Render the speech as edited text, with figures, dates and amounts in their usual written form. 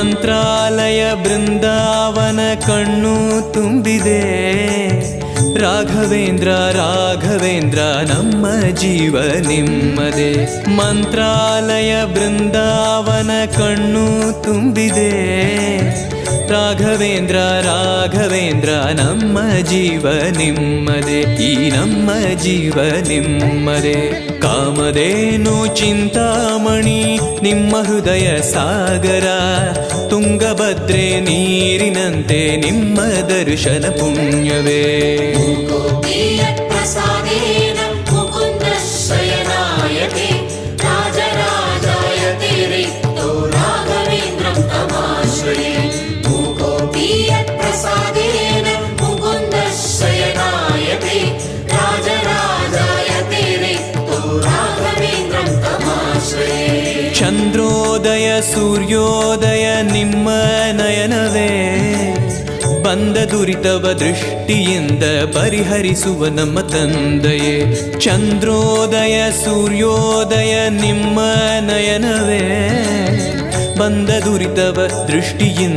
ಮಂತ್ರಾಲಯ ಬೃಂದಾವನ ಕಣ್ಣು ತುಂಬಿದೆ. ರಾಘವೇಂದ್ರ ರಾಘವೇಂದ್ರ ನಮ್ಮ ಜೀವ ನಿಮ್ಮದೇ. ಮಂತ್ರಾಲಯ ಬೃಂದಾವನ ಕಣ್ಣು ತುಂಬಿದೆ. ರಾಘವೇಂದ್ರ ರಾಘವೇಂದ್ರ ನಮ್ಮ ಜೀವ ನಿಮ್ಮದೇ. ಈ ನಮ್ಮ ಜೀವ ನಿಮ್ಮದೇ. ಕಾಮಧೇನು ಚಿಂತಾಮಣಿ ನಿಮ್ಮ ಹೃದಯ ಸಾಗರ. ತುಂಗಭದ್ರೆ ನೀರಿನಂತೆ ನಿಮ್ಮ ದರ್ಶನ ಪುಣ್ಯವೇ. ಚಂದ್ರೋದಯ ಸೂರ್ಯೋದಯ ನಿಮ್ಮ ನಯನವೇ. ಬಂದ ದುರಿತವ ದೃಷ್ಟಿಯಿಂದ ಪರಿಹರಿಸುವ ನಮ್ಮ ತಂದೆಯೇ. ಚಂದ್ರೋದಯ ಸೂರ್ಯೋದಯ ನಿಮ್ಮ ನಯನವೇ. ಬಂದ ದುರಿತವ ದೃಷ್ಟಿಯಿಂದ